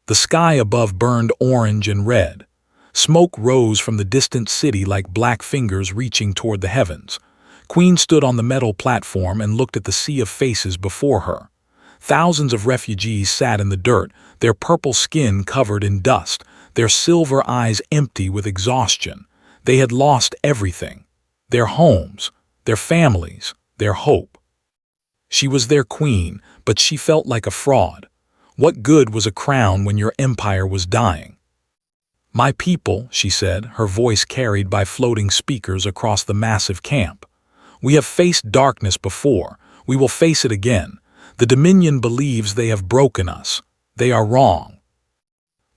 The sky above burned orange and red. Smoke rose from the distant city like black fingers reaching toward the heavens. Queen stood on the metal platform and looked at the sea of faces before her. Thousands of refugees sat in the dirt, their purple skin covered in dust, their silver eyes empty with exhaustion. They had lost everything. Their homes, their families, their hope. She was their queen, but she felt like a fraud. What good was a crown when your empire was dying? "My people," she said, her voice carried by floating speakers across the massive camp. "We have faced darkness before. We will face it again. The Dominion believes they have broken us. They are wrong."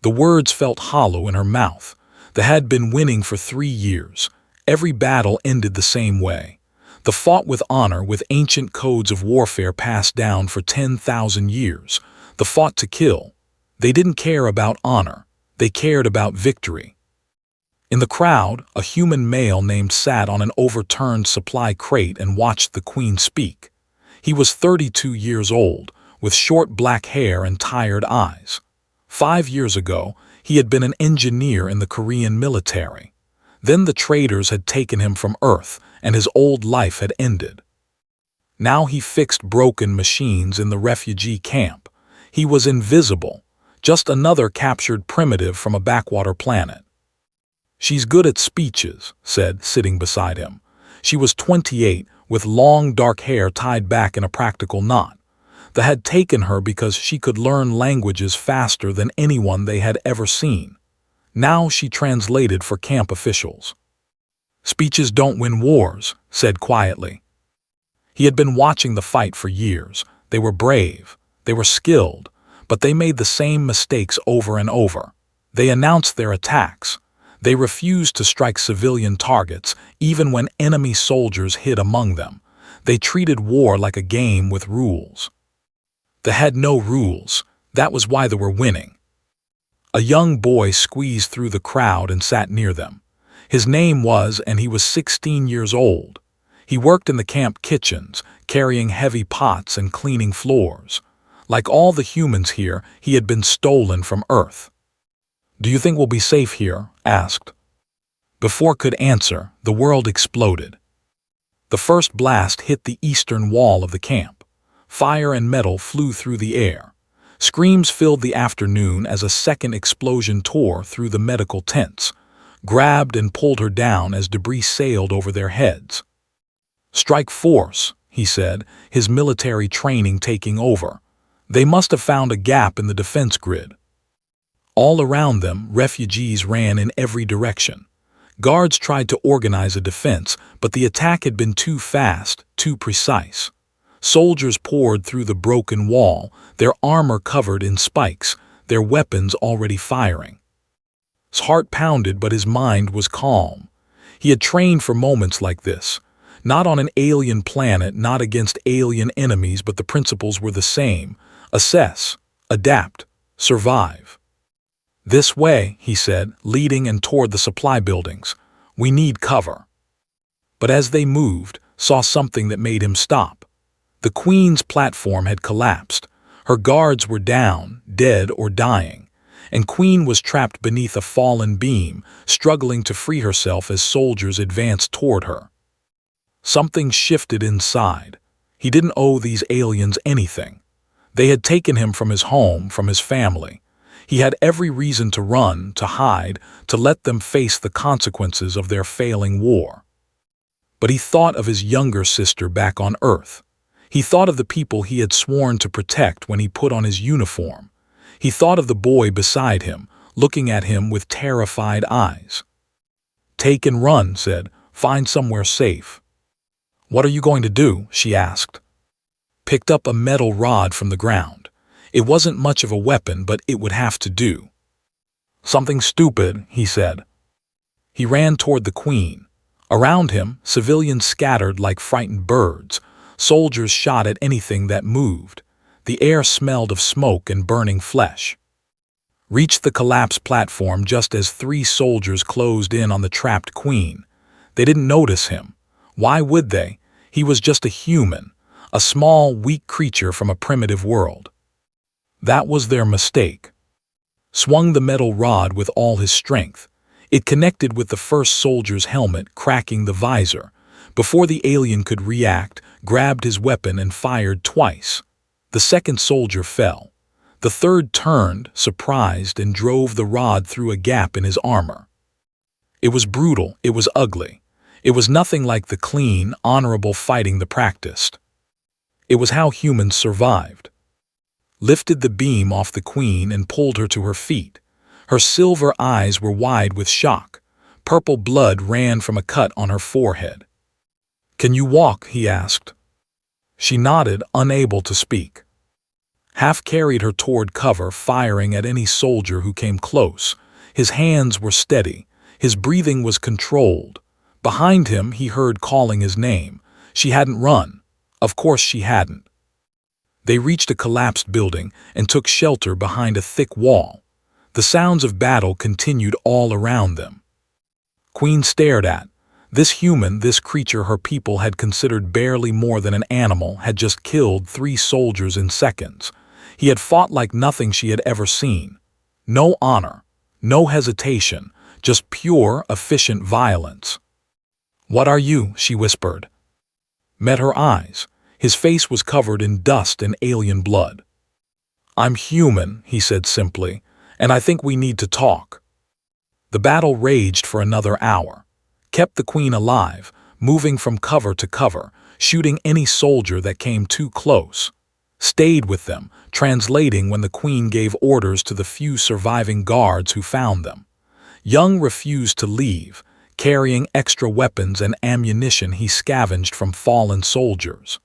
The words felt hollow in her mouth. They had been winning for 3 years. Every battle ended the same way. They fought with honor, with ancient codes of warfare passed down for 10,000 years. They fought to kill. They didn't care about honor. They cared about victory. In the crowd, a human male named sat on an overturned supply crate and watched the queen speak. He was 32 years old, with short black hair and tired eyes. 5 years ago, he had been an engineer in the Korean military. Then the traitors had taken him from Earth, and his old life had ended. Now he fixed broken machines in the refugee camp. He was invisible, just another captured primitive from a backwater planet. "She's good at speeches," said, sitting beside him. She was 28, with long dark hair tied back in a practical knot. They had taken her because she could learn languages faster than anyone they had ever seen. Now she translated for camp officials. "Speeches don't win wars," said quietly. He had been watching the fight for years. They were brave. They were skilled. But they made the same mistakes over and over. They announced their attacks. They refused to strike civilian targets, even when enemy soldiers hid among them. They treated war like a game with rules. They had no rules. That was why they were winning. A young boy squeezed through the crowd and sat near them. His name was, and he was 16 years old. He worked in the camp kitchens, carrying heavy pots and cleaning floors. Like all the humans here, he had been stolen from Earth. "Do you think we'll be safe here?" asked. Before could answer, the world exploded. The first blast hit the eastern wall of the camp. Fire and metal flew through the air. Screams filled the afternoon as a second explosion tore through the medical tents, grabbed and pulled her down as debris sailed over their heads. "Strike force," he said, his military training taking over. They must have found a gap in the defense grid. All around them, refugees ran in every direction. Guards tried to organize a defense, but the attack had been too fast, too precise. Soldiers poured through the broken wall, their armor covered in spikes, their weapons already firing. His heart pounded, but his mind was calm. He had trained for moments like this. Not on an alien planet, not against alien enemies, but the principles were the same. Assess, adapt, survive. "This way," he said, leading and toward the supply buildings. "We need cover." But as they moved, saw something that made him stop. The Queen's platform had collapsed. Her guards were down, dead or dying, and Queen was trapped beneath a fallen beam, struggling to free herself as soldiers advanced toward her. Something shifted inside. He didn't owe these aliens anything. They had taken him from his home, from his family. He had every reason to run, to hide, to let them face the consequences of their failing war. But he thought of his younger sister back on Earth. He thought of the people he had sworn to protect when he put on his uniform. He thought of the boy beside him, looking at him with terrified eyes. "Take and run," said. "Find somewhere safe." "What are you going to do?" she asked. Picked up a metal rod from the ground. It wasn't much of a weapon, but it would have to do. "Something stupid," he said. He ran toward the Queen. Around him, civilians scattered like frightened birds. Soldiers shot at anything that moved. The air smelled of smoke and burning flesh. Reached the collapsed platform just as 3 soldiers closed in on the trapped Queen. They didn't notice him. Why would they? He was just a human, a small, weak creature from a primitive world. That was their mistake. swung the metal rod with all his strength. It connected with the first soldier's helmet, cracking the visor. Before the alien could react, grabbed his weapon and fired twice. The second soldier fell. The third turned, surprised, and drove the rod through a gap in his armor. It was brutal, it was ugly. It was nothing like the clean, honorable fighting the practiced. It was how humans survived. Lifted the beam off the queen and pulled her to her feet. Her silver eyes were wide with shock. Purple blood ran from a cut on her forehead. "Can you walk?" he asked. She nodded, unable to speak. Half carried her toward cover, firing at any soldier who came close. His hands were steady. His breathing was controlled. Behind him, he heard calling his name. She hadn't run. Of course she hadn't. They reached a collapsed building and took shelter behind a thick wall. The sounds of battle continued all around them. Queen stared at. This human, this creature her people had considered barely more than an animal, had just killed 3 soldiers in seconds. He had fought like nothing she had ever seen. No honor, no hesitation, just pure, efficient violence. "What are you?" she whispered. Met her eyes. His face was covered in dust and alien blood. "I'm human," he said simply, "and I think we need to talk." The battle raged for another hour. Kept the queen alive, moving from cover to cover, shooting any soldier that came too close. Stayed with them, translating when the queen gave orders to the few surviving guards who found them. Young refused to leave, carrying extra weapons and ammunition he scavenged from fallen soldiers.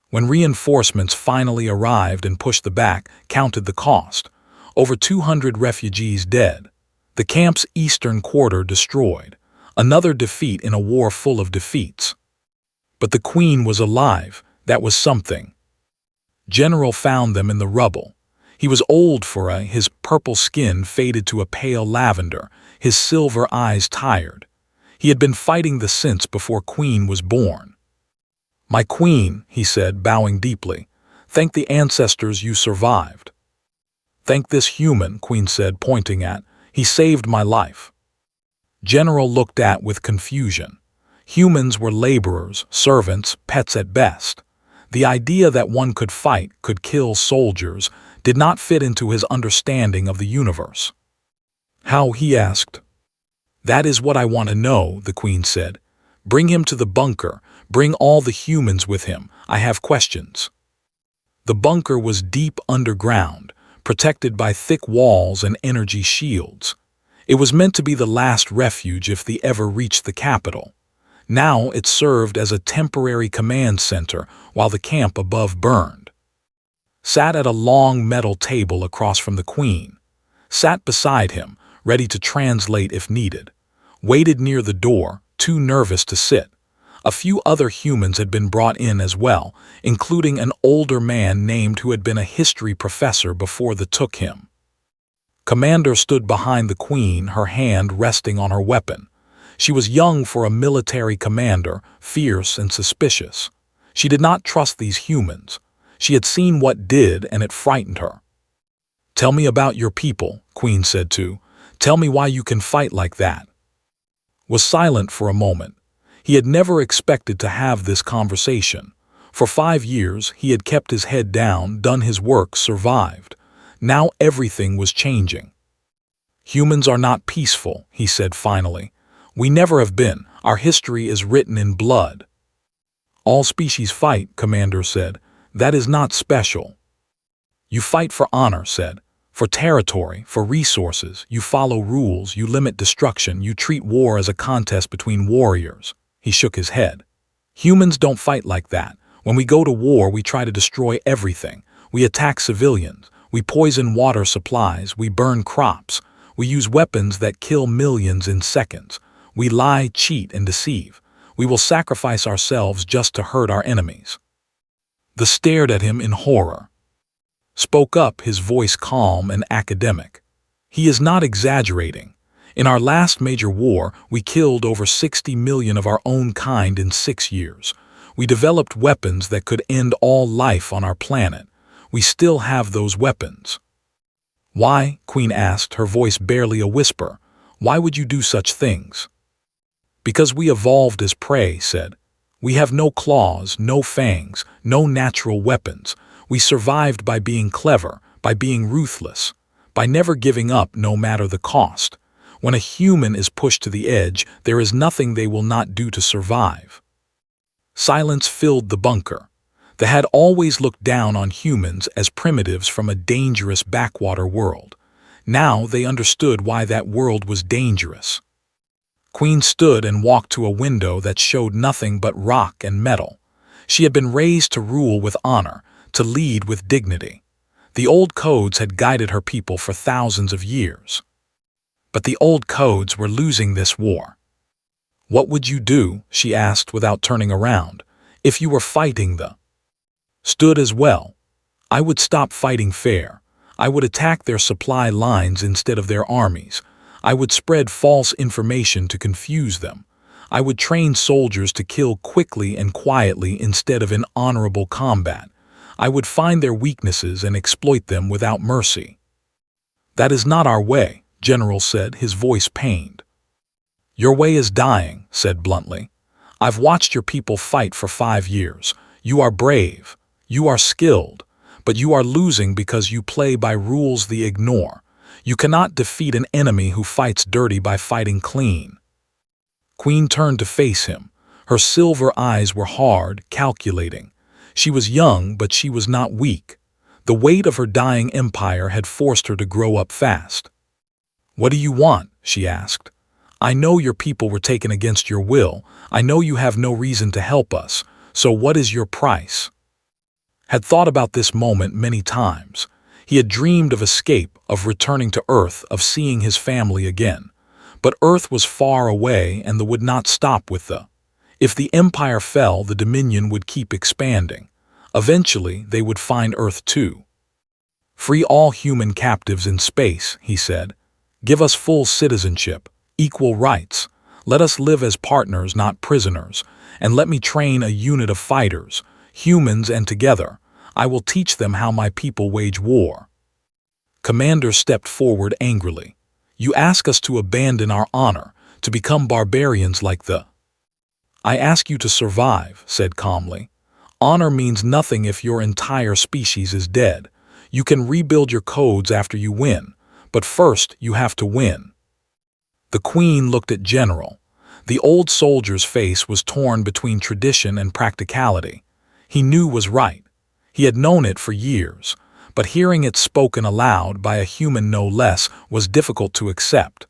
When reinforcements finally arrived and pushed the back, counted the cost. Over 200 refugees dead. The camp's eastern quarter destroyed. Another defeat in a war full of defeats. But the queen was alive. That was something. General found them in the rubble. He was old for his purple skin faded to a pale lavender, his silver eyes tired. He had been fighting the since before Queen was born. "My queen," he said, bowing deeply, "thank the ancestors you survived." "Thank this human," Queen said, pointing at. "He saved my life." General looked at with confusion. Humans were laborers, servants, pets at best. The idea that one could fight, could kill soldiers, did not fit into his understanding of the universe. "How?" he asked. "That is what I want to know," the queen said. "Bring him to the bunker. Bring all the humans with him. I have questions." The bunker was deep underground, protected by thick walls and energy shields. It was meant to be the last refuge if they ever reached the capital. Now it served as a temporary command center while the camp above burned. Sat at a long metal table across from the queen. Sat beside him, ready to translate if needed. Waited near the door, too nervous to sit. A few other humans had been brought in as well, including an older man named who had been a history professor before they took him. Commander stood behind the queen, her hand resting on her weapon. She was young for a military commander, fierce and suspicious. She did not trust these humans. She had seen what did, and it frightened her. "Tell me about your people," Queen said too. "Tell me why you can fight like that." Was silent for a moment. He had never expected to have this conversation. For 5 years, he had kept his head down, done his work, survived. Now everything was changing. "Humans are not peaceful," he said finally. "We never have been. Our history is written in blood." "All species fight," Commander said. "That is not special." "You fight for honor," said. "For territory, for resources. You follow rules, you limit destruction, you treat war as a contest between warriors." He shook his head. "Humans don't fight like that. When we go to war, we try to destroy everything. We attack civilians. We poison water supplies. We burn crops. We use weapons that kill millions in seconds. We lie, cheat, and deceive. We will sacrifice ourselves just to hurt our enemies." They stared at him in horror. Spoke up, his voice calm and academic. "He is not exaggerating. In our last major war, we killed over 60 million of our own kind in 6 years. We developed weapons that could end all life on our planet. We still have those weapons." Why? Queen asked, her voice barely a whisper. Why would you do such things? Because we evolved as prey, said. We have no claws, no fangs, no natural weapons. We survived by being clever, by being ruthless, by never giving up no matter the cost. When a human is pushed to the edge, there is nothing they will not do to survive. Silence filled the bunker. They had always looked down on humans as primitives from a dangerous backwater world. Now they understood why that world was dangerous. Queen stood and walked to a window that showed nothing but rock and metal. She had been raised to rule with honor, to lead with dignity. The old codes had guided her people for thousands of years. But the old codes were losing this war. What would you do, she asked without turning around, if you were fighting the stood as well? I would stop fighting fair. I would attack their supply lines instead of their armies. I would spread false information to confuse them. I would train soldiers to kill quickly and quietly instead of in honorable combat. I would find their weaknesses and exploit them without mercy. That is not our way, General said, his voice pained. Your way is dying, said bluntly. I've watched your people fight for 5 years. You are brave. You are skilled. But you are losing because you play by rules they ignore. You cannot defeat an enemy who fights dirty by fighting clean. Queen turned to face him. Her silver eyes were hard, calculating. She was young, but she was not weak. The weight of her dying empire had forced her to grow up fast. What do you want? She asked. I know your people were taken against your will. I know you have no reason to help us. So what is your price? Had thought about this moment many times. He had dreamed of escape, of returning to Earth, of seeing his family again. But Earth was far away and would not stop with the. If the Empire fell, the Dominion would keep expanding. Eventually, they would find Earth too. Free all human captives in space, he said. Give us full citizenship, equal rights. Let us live as partners, not prisoners. And let me train a unit of fighters, humans, and together, I will teach them how my people wage war. Commander stepped forward angrily. You ask us to abandon our honor, to become barbarians like the. I ask you to survive, said calmly. Honor means nothing if your entire species is dead. You can rebuild your codes after you win, but first you have to win. The Queen looked at General. The old soldier's face was torn between tradition and practicality. He knew was right. He had known it for years, but hearing it spoken aloud by a human no less was difficult to accept.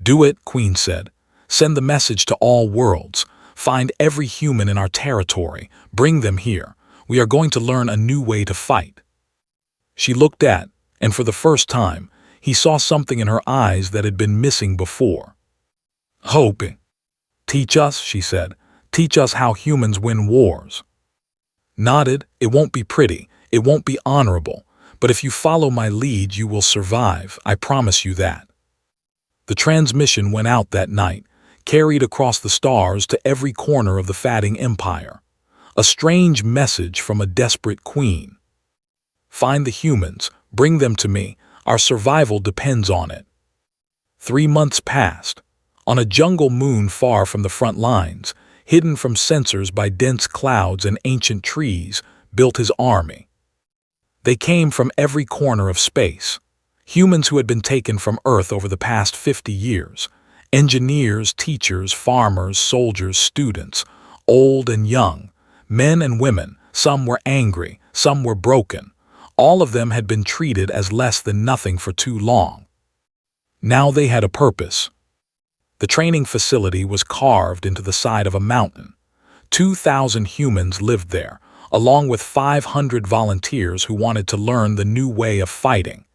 Do it, Queen said. Send the message to all worlds. Find every human in our territory. Bring them here. We are going to learn a new way to fight. She looked at, and for the first time, he saw something in her eyes that had been missing before. Hope. Teach us, she said. Teach us how humans win wars. Nodded. It won't be pretty. It won't be honorable. But if you follow my lead, you will survive. I promise you that. The transmission went out that night, carried across the stars to every corner of the fatting empire. A strange message from a desperate queen. Find the humans. Bring them to me. Our survival depends on it. 3 months passed. On a jungle moon far from the front lines, hidden from sensors by dense clouds and ancient trees, built his army. They came from every corner of space. Humans who had been taken from Earth over the past 50 years. Engineers, teachers, farmers, soldiers, students, old and young, men and women. Some were angry, some were broken. All of them had been treated as less than nothing for too long. Now they had a purpose. The training facility was carved into the side of a mountain. 2,000 humans lived there, along with 500 volunteers who wanted to learn the new way of fighting.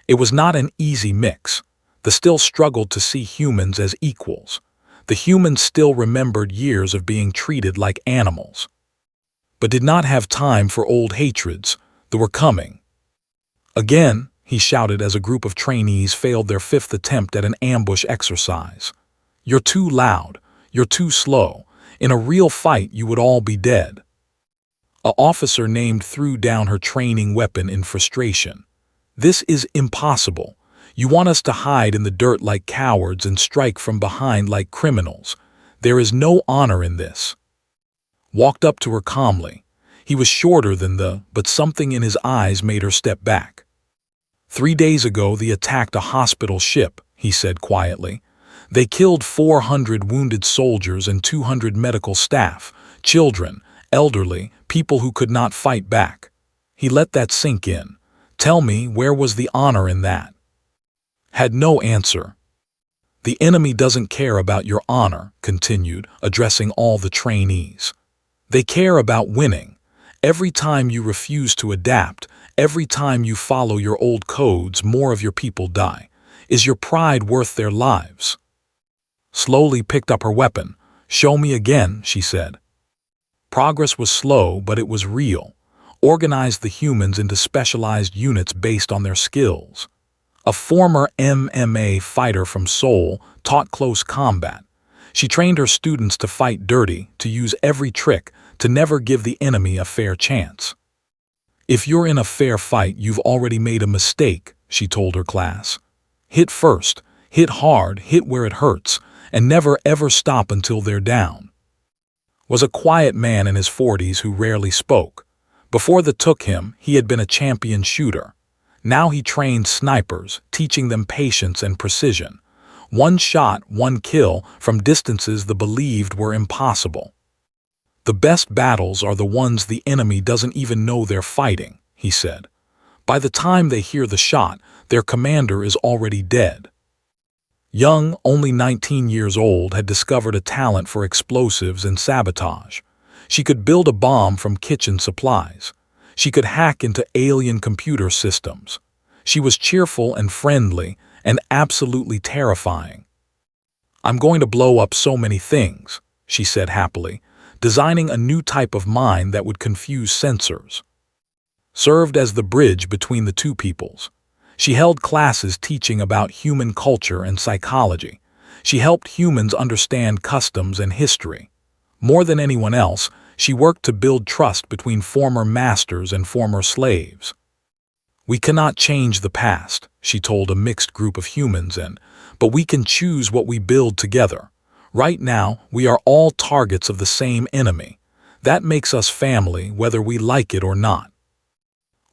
It was not an easy mix. They still struggled to see humans as equals. The humans still remembered years of being treated like animals, but did not have time for old hatreds that were coming. Again, he shouted as a group of trainees failed their 5th attempt at an ambush exercise. You're too loud. You're too slow. In a real fight, you would all be dead. An officer named threw down her training weapon in frustration. This is impossible. You want us to hide in the dirt like cowards and strike from behind like criminals. There is no honor in this. Walked up to her calmly. He was shorter but something in his eyes made her step back. 3 days ago they attacked a hospital ship, he said quietly. They killed 400 wounded soldiers and 200 medical staff, children, elderly, people who could not fight back. He let that sink in. Tell me, where was the honor in that? Had no answer. The enemy doesn't care about your honor, continued, addressing all the trainees. They care about winning. Every time you refuse to adapt, every time you follow your old codes, more of your people die. Is your pride worth their lives? Slowly picked up her weapon. Show me again, she said. Progress was slow, but it was real. Organized the humans into specialized units based on their skills. A former MMA fighter from Seoul taught close combat. She trained her students to fight dirty, to use every trick, to never give the enemy a fair chance. If you're in a fair fight, you've already made a mistake, she told her class. Hit first, hit hard, hit where it hurts, and never ever stop until they're down. Was a quiet man in his 40s who rarely spoke. Before they took him, he had been a champion shooter. Now he trained snipers, teaching them patience and precision. One shot, one kill, from distances they believed were impossible. The best battles are the ones the enemy doesn't even know they're fighting, he said. By the time they hear the shot, their commander is already dead. Young, only 19 years old, had discovered a talent for explosives and sabotage. She could build a bomb from kitchen supplies. She could hack into alien computer systems. She was cheerful and friendly and absolutely terrifying. I'm going to blow up so many things, she said happily, designing a new type of mine that would confuse sensors. Served as the bridge between the two peoples. She held classes teaching about human culture and psychology. She helped humans understand customs and history. More than anyone else, she worked to build trust between former masters and former slaves. We cannot change the past, she told a mixed group of humans, but we can choose what we build together. Right now, we are all targets of the same enemy. That makes us family, whether we like it or not.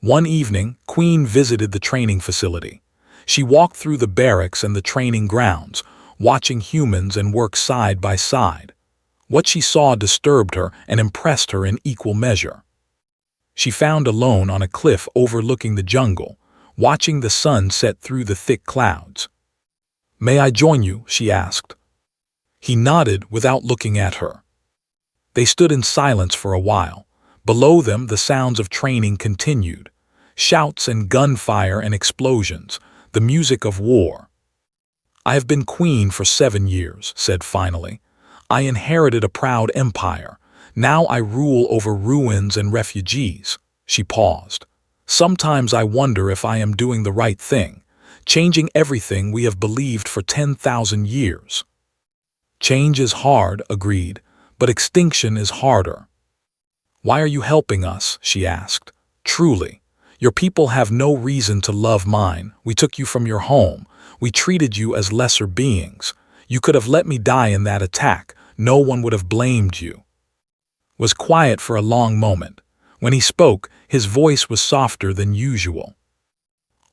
One evening, Queen visited the training facility. She walked through the barracks and the training grounds, watching humans and work side by side. What she saw disturbed her and impressed her in equal measure. She found alone on a cliff overlooking the jungle, watching the sun set through the thick clouds. "May I join you?" she asked. He nodded without looking at her. They stood in silence for a while. Below them, the sounds of training continued. Shouts and gunfire and explosions, the music of war. "I have been queen for 7 years," said finally. "I inherited a proud empire. Now I rule over ruins and refugees." She paused. "Sometimes I wonder if I am doing the right thing, changing everything we have believed for 10,000 years. Change is hard, agreed, but extinction is harder." "Why are you helping us?" she asked. "Truly. Your people have no reason to love mine. We took you from your home. We treated you as lesser beings. You could have let me die in that attack. No one would have blamed you." Was quiet for a long moment. When he spoke, his voice was softer than usual.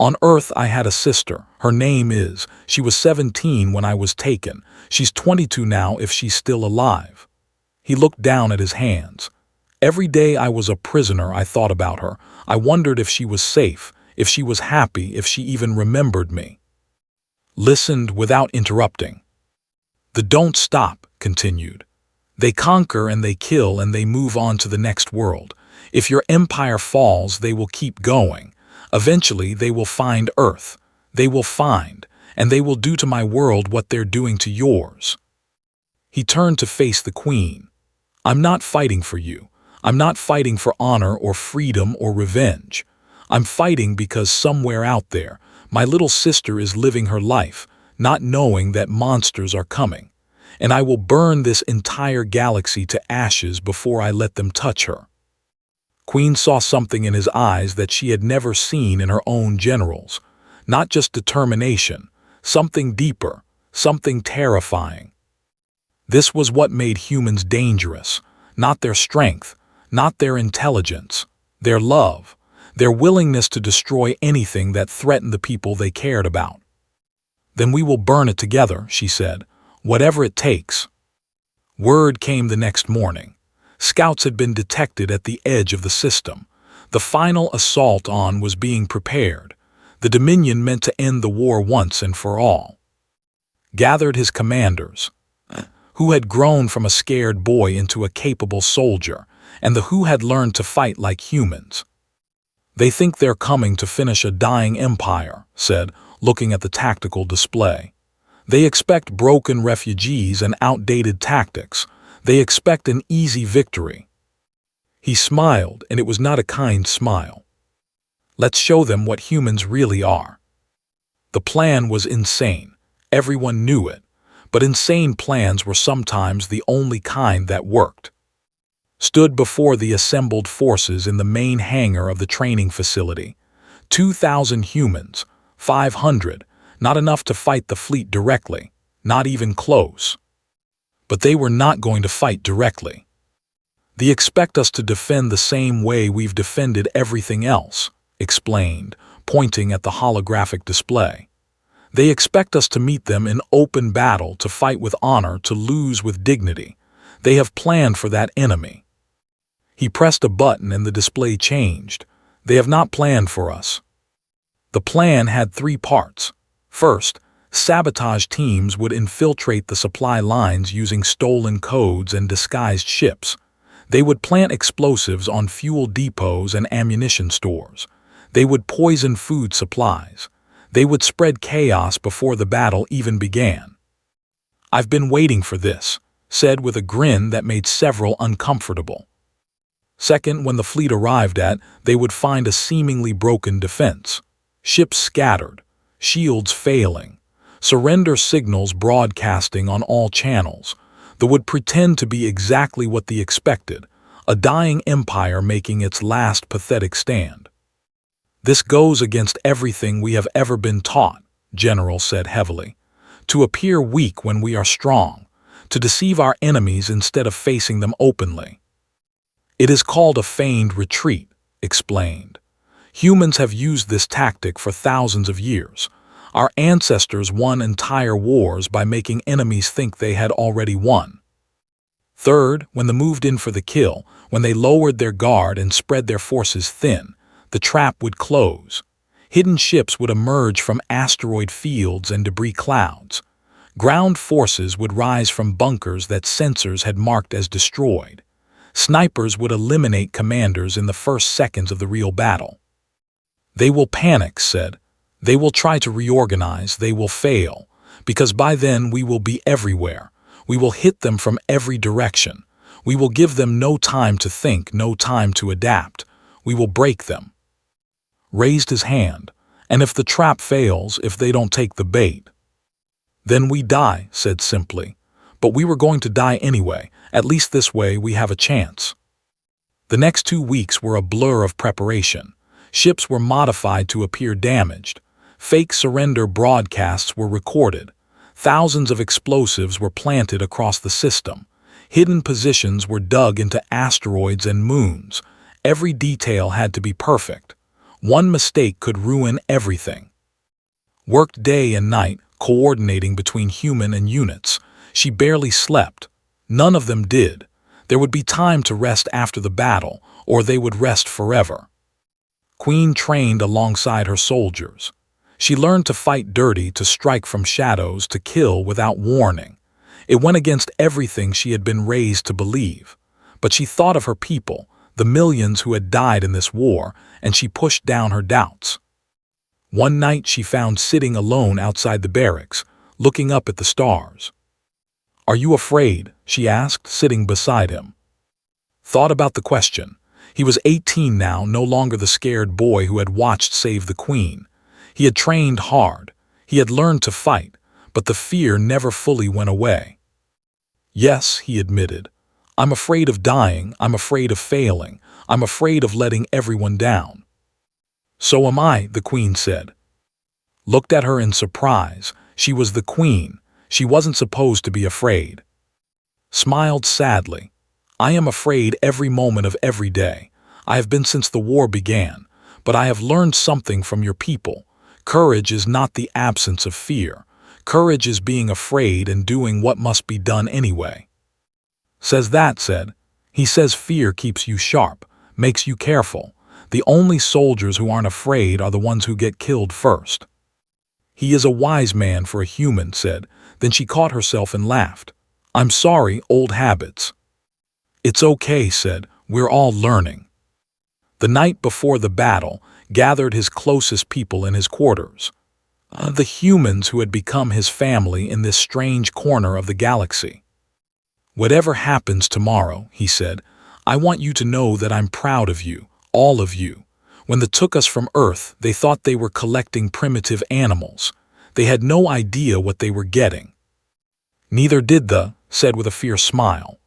"On Earth I had a sister. Her name is. She was 17 when I was taken. She's 22 now if she's still alive." He looked down at his hands. "Every day I was a prisoner I thought about her. I wondered if she was safe, if she was happy, if she even remembered me." Listened without interrupting. "The don't stop," continued. "They conquer and they kill and they move on to the next world. If your empire falls, they will keep going. Eventually they will find Earth. They will find, and they will do to my world what they're doing to yours." He turned to face the queen. "I'm not fighting for you. I'm not fighting for honor or freedom or revenge. I'm fighting because somewhere out there, my little sister is living her life, not knowing that monsters are coming. And I will burn this entire galaxy to ashes before I let them touch her." Queen saw something in his eyes that she had never seen in her own generals. Not just determination, something deeper, something terrifying. This was what made humans dangerous, not their strength, not their intelligence, their love, their willingness to destroy anything that threatened the people they cared about. "Then we will burn it together," she said, "whatever it takes." Word came the next morning. Scouts had been detected at the edge of the system. The final assault on was being prepared. The Dominion meant to end the war once and for all. Gathered his commanders, who had grown from a scared boy into a capable soldier, and the who had learned to fight like humans. "They think they're coming to finish a dying empire," said, looking at the tactical display. "They expect broken refugees and outdated tactics. They expect an easy victory." He smiled, and it was not a kind smile. "Let's show them what humans really are." The plan was insane. Everyone knew it. But insane plans were sometimes the only kind that worked. Stood before the assembled forces in the main hangar of the training facility. 2,000 humans, 500, not enough to fight the fleet directly, not even close. But they were not going to fight directly. "They expect us to defend the same way we've defended everything else," explained, pointing at the holographic display. "They expect us to meet them in open battle, to fight with honor, to lose with dignity. They have planned for that enemy." He pressed a button and the display changed. "They have not planned for us." The plan had 3 parts. First, sabotage teams would infiltrate the supply lines using stolen codes and disguised ships. They would plant explosives on fuel depots and ammunition stores. They would poison food supplies. They would spread chaos before the battle even began. "I've been waiting for this," said with a grin that made several uncomfortable. Second, when the fleet arrived they would find a seemingly broken defense. Ships scattered, shields failing, surrender signals broadcasting on all channels. They would pretend to be exactly what they expected, a dying empire making its last pathetic stand. "This goes against everything we have ever been taught," General said heavily. "To appear weak when we are strong, to deceive our enemies instead of facing them openly." "It is called a feigned retreat," explained. "Humans have used this tactic for thousands of years. Our ancestors won entire wars by making enemies think they had already won." Third, when they moved in for the kill, when they lowered their guard and spread their forces thin, the trap would close. Hidden ships would emerge from asteroid fields and debris clouds. Ground forces would rise from bunkers that sensors had marked as destroyed. Snipers would eliminate commanders in the first seconds of the real battle. "They will panic," said. "They will try to reorganize, they will fail, because by then we will be everywhere. We will hit them from every direction. We will give them no time to think, no time to adapt. We will break them." Raised his hand. "And if the trap fails, if they don't take the bait?" "Then we die," said simply. "But we were going to die anyway. At least this way we have a chance." The next 2 weeks were a blur of preparation. Ships were modified to appear damaged. Fake surrender broadcasts were recorded. Thousands of explosives were planted across the system. Hidden positions were dug into asteroids and moons. Every detail had to be perfect. One mistake could ruin everything. Worked day and night, coordinating between human and units. She barely slept. None of them did. There would be time to rest after the battle, or they would rest forever. Queen trained alongside her soldiers. She learned to fight dirty, to strike from shadows, to kill without warning. It went against everything she had been raised to believe. But she thought of her people, the millions who had died in this war, and she pushed down her doubts. One night she found sitting alone outside the barracks, looking up at the stars. "Are you afraid?" she asked, sitting beside him. Thought about the question. He was 18 now, no longer the scared boy who had watched Save the Queen. He had trained hard. He had learned to fight, but the fear never fully went away. "Yes," he admitted. I'm afraid of dying, I'm afraid of failing, I'm afraid of letting everyone down." "So am I," the queen said. Looked at her in surprise. She was the queen. She wasn't supposed to be afraid. Smiled sadly. "I am afraid every moment of every day. I have been since the war began. But I have learned something from your people. Courage is not the absence of fear. Courage is being afraid and doing what must be done anyway." "Says that," said. "He says fear keeps you sharp, makes you careful. The only soldiers who aren't afraid are the ones who get killed first." "He is a wise man for a human," said. Then she caught herself and laughed. "I'm sorry, old habits." "It's okay," said. "We're all learning." The night before the battle, gathered his closest people in his quarters. The humans who had become his family in this strange corner of the galaxy. "Whatever happens tomorrow," he said, "I want you to know that I'm proud of you, all of you. When they took us from Earth, they thought they were collecting primitive animals. They had no idea what they were getting." "Neither did the," said with a fierce smile.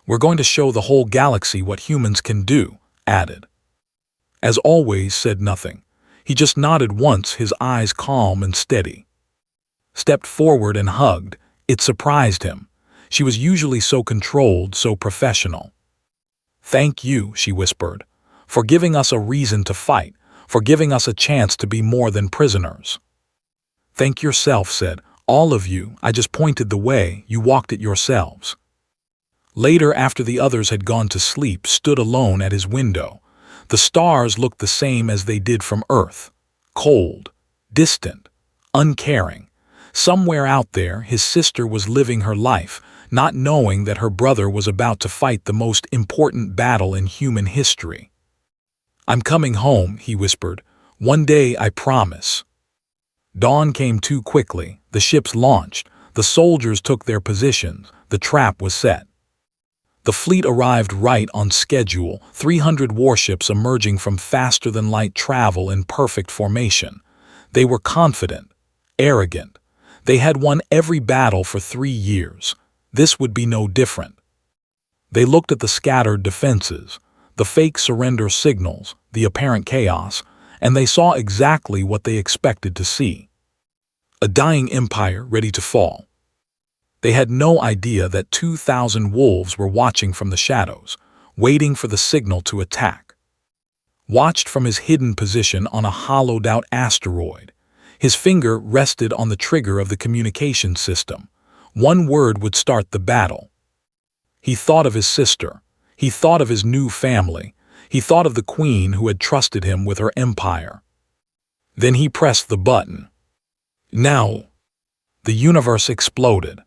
"We're going to show the whole galaxy what humans can do," added. As always, said nothing. He just nodded once, his eyes calm and steady. Stepped forward and hugged. It surprised him. She was usually so controlled, so professional. "Thank you," she whispered, "for giving us a reason to fight, for giving us a chance to be more than prisoners." "Thank yourself," said. "All of you. I just pointed the way, you walked it yourselves." Later, after the others had gone to sleep, stood alone at his window. The stars looked the same as they did from Earth. Cold, distant, uncaring. Somewhere out there, his sister was living her life, not knowing that her brother was about to fight the most important battle in human history. "I'm coming home," he whispered. "One day, I promise." Dawn came too quickly. The ships launched. The soldiers took their positions. The trap was set. The fleet arrived right on schedule, 300 warships emerging from faster-than-light travel in perfect formation. They were confident, arrogant. They had won every battle for 3 years. This would be no different. They looked at the scattered defenses, the fake surrender signals, the apparent chaos, and they saw exactly what they expected to see. A dying empire ready to fall. They had no idea that 2,000 wolves were watching from the shadows, waiting for the signal to attack. Watched from his hidden position on a hollowed-out asteroid. His finger rested on the trigger of the communication system. One word would start the battle. He thought of his sister. He thought of his new family. He thought of the queen who had trusted him with her empire. Then he pressed the button. Now, the universe exploded.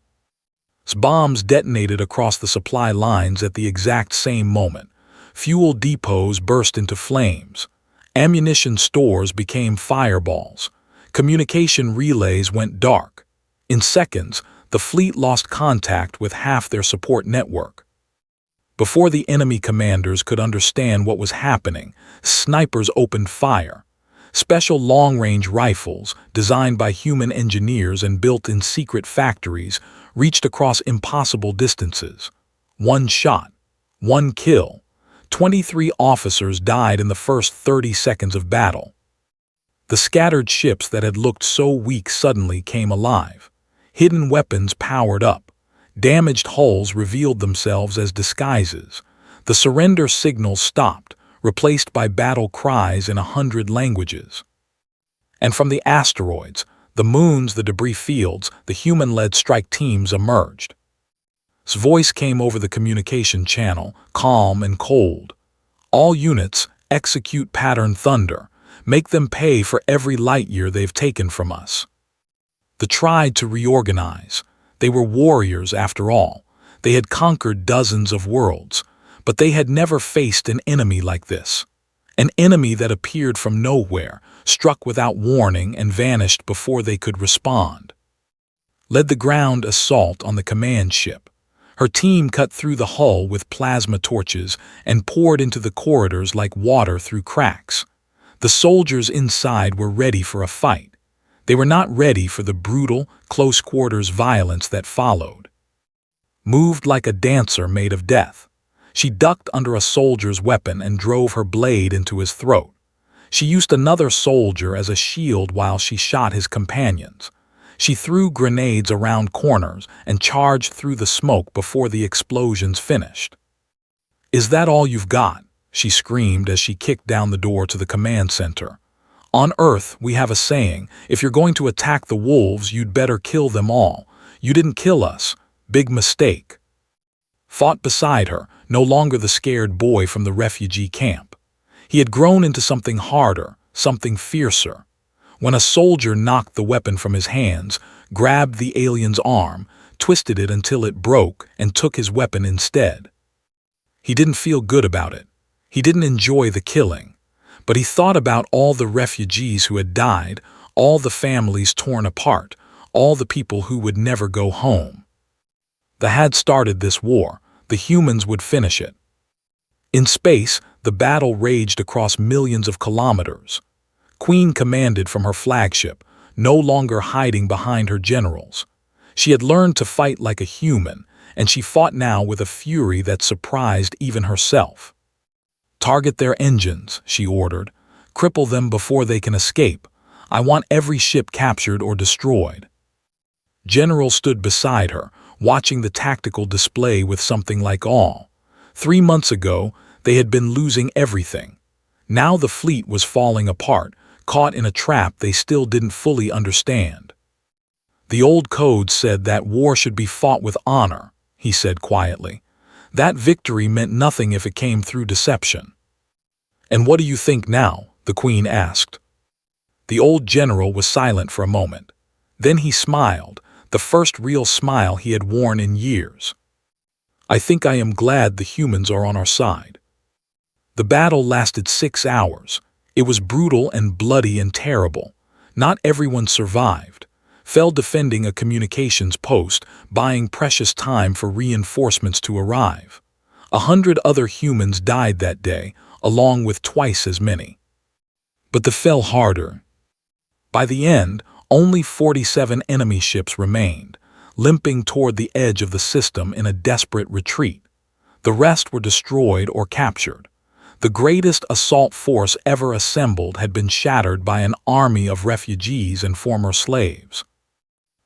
Bombs detonated across the supply lines at the exact same moment. Fuel depots burst into flames. Ammunition stores became fireballs. Communication relays went dark. In seconds, the fleet lost contact with half their support network. Before the enemy commanders could understand what was happening, snipers opened fire. Special long-range rifles, designed by human engineers and built in secret factories, reached across impossible distances. One shot, one kill. 23 officers died in the first 30 seconds of battle. The scattered ships that had looked so weak suddenly came alive. Hidden weapons powered up. Damaged hulls revealed themselves as disguises. The surrender signals stopped, replaced by battle cries in 100 languages. And from the asteroids, the moons, the debris fields, the human-led strike teams emerged. His voice came over the communication channel, calm and cold. "All units, execute pattern thunder. Make them pay for every light year they've taken from us." They tried to reorganize. They were warriors after all. They had conquered dozens of worlds, but they had never faced an enemy like this. An enemy that appeared from nowhere, struck without warning and vanished before they could respond. Led the ground assault on the command ship. Her team cut through the hull with plasma torches and poured into the corridors like water through cracks. The soldiers inside were ready for a fight. They were not ready for the brutal, close-quarters violence that followed. moved like a dancer made of death. She ducked under a soldier's weapon and drove her blade into his throat. She used another soldier as a shield while she shot his companions. She threw grenades around corners and charged through the smoke before the explosions finished. "Is that all you've got?" she screamed as she kicked down the door to the command center. "On Earth, we have a saying, if you're going to attack the wolves, you'd better kill them all. You didn't kill us. Big mistake." Fought beside her, no longer the scared boy from the refugee camp. He had grown into something harder, something fiercer. When a soldier knocked the weapon from his hands, grabbed the alien's arm, twisted it until it broke, and took his weapon instead. He didn't feel good about it. He didn't enjoy the killing. But he thought about all the refugees who had died, all the families torn apart, all the people who would never go home. They had started this war. The humans would finish it. In space, the battle raged across millions of kilometers. Queen commanded from her flagship, no longer hiding behind her generals. She had learned to fight like a human, and she fought now with a fury that surprised even herself. "Target their engines," she ordered. "Cripple them before they can escape. I want every ship captured or destroyed." General stood beside her, watching the tactical display with something like awe. 3 months ago, they had been losing everything. Now the fleet was falling apart, caught in a trap they still didn't fully understand. "The old code said that war should be fought with honor," he said quietly. "That victory meant nothing if it came through deception." "And what do you think now?" the Queen asked. The old general was silent for a moment. Then he smiled, the first real smile he had worn in years. "I think I am glad the humans are on our side." The battle lasted 6 hours. It was brutal and bloody and terrible. Not everyone survived. Fell defending a communications post, buying precious time for reinforcements to arrive. 100 other humans died that day, along with twice as many. But they fell harder. By the end, only 47 enemy ships remained, limping toward the edge of the system in a desperate retreat. The rest were destroyed or captured. The greatest assault force ever assembled had been shattered by an army of refugees and former slaves.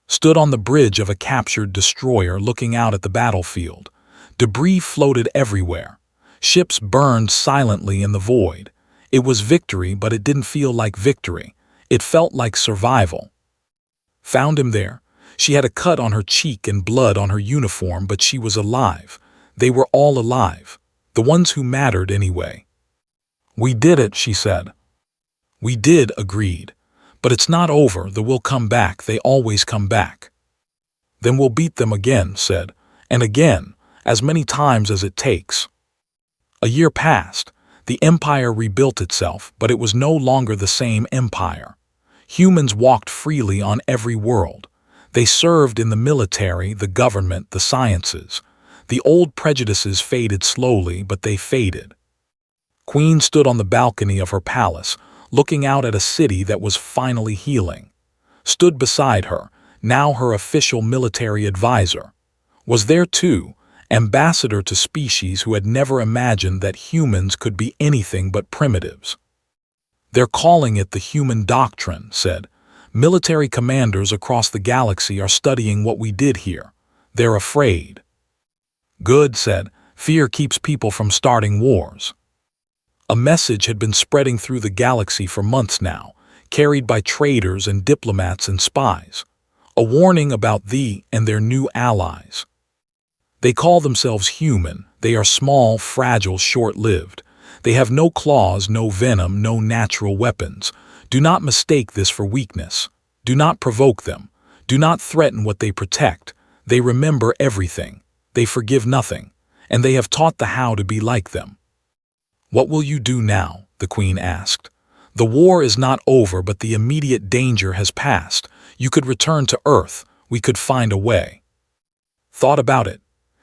Stood on the bridge of a captured destroyer looking out at the battlefield. Debris floated everywhere. Ships burned silently in the void. It was victory, but it didn't feel like victory. It felt like survival. Found him there. She had a cut on her cheek and blood on her uniform, but she was alive. They were all alive. The ones who mattered anyway. "We did it," she said. "We did," agreed. "But it's not over. They will come back. They always come back." "Then we'll beat them again," said. "And again, as many times as it takes." A year passed. The empire rebuilt itself, but it was no longer the same empire. Humans walked freely on every world. They served in the military, the government, the sciences. The old prejudices faded slowly, but they faded. Queen stood on the balcony of her palace, looking out at a city that was finally healing. Stood beside her, now her official military advisor. Was there too, ambassador to species who had never imagined that humans could be anything but primitives. "They're calling it the human doctrine," said. "Military commanders across the galaxy are studying what we did here. They're afraid." "Good," said. "Fear keeps people from starting wars." A message had been spreading through the galaxy for months now, carried by traders and diplomats and spies. A warning about thee and their new allies. "They call themselves human. They are small, fragile, short-lived. They have no claws, no venom, no natural weapons. Do not mistake this for weakness. Do not provoke them. Do not threaten what they protect. They remember everything. They forgive nothing. And they have taught the how to be like them." "What will you do now?" the Queen asked. "The war is not over, but the immediate danger has passed. You could return to Earth. We could find a way." Thought about it.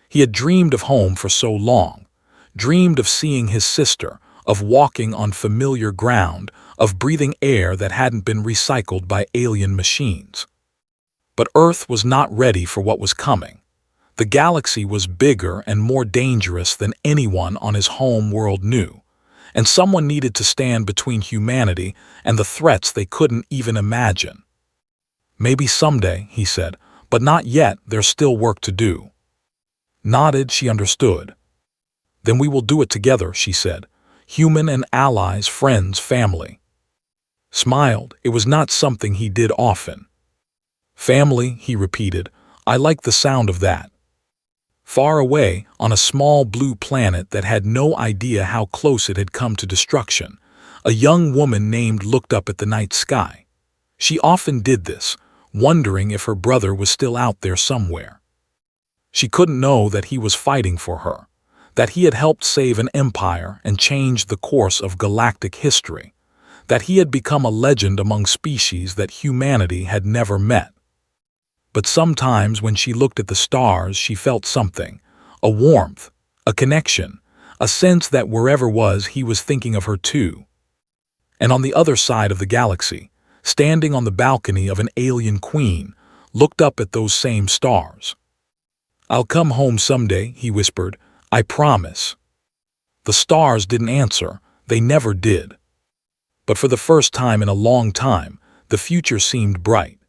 He had dreamed of home for so long. Dreamed of seeing his sister, of walking on familiar ground, of breathing air that hadn't been recycled by alien machines. But Earth was not ready for what was coming. The galaxy was bigger and more dangerous than anyone on his home world knew, and someone needed to stand between humanity and the threats they couldn't even imagine. "Maybe someday," he said, "but not yet, there's still work to do." Nodded, she understood. "Then we will do it together," she said. "Human and allies, friends, family." Smiled. It was not something he did often. "Family," he repeated. "I like the sound of that." Far away, on a small blue planet that had no idea how close it had come to destruction, a young woman named looked up at the night sky. She often did this, wondering if her brother was still out there somewhere. She couldn't know that he was fighting for her, that he had helped save an empire and change the course of galactic history, that he had become a legend among species that humanity had never met. But sometimes when she looked at the stars, she felt something, a warmth, a connection, a sense that wherever he was thinking of her too. And on the other side of the galaxy, standing on the balcony of an alien queen, looked up at those same stars. "I'll come home someday," he whispered. "I promise." The stars didn't answer. They never did. But for the first time in a long time, the future seemed bright.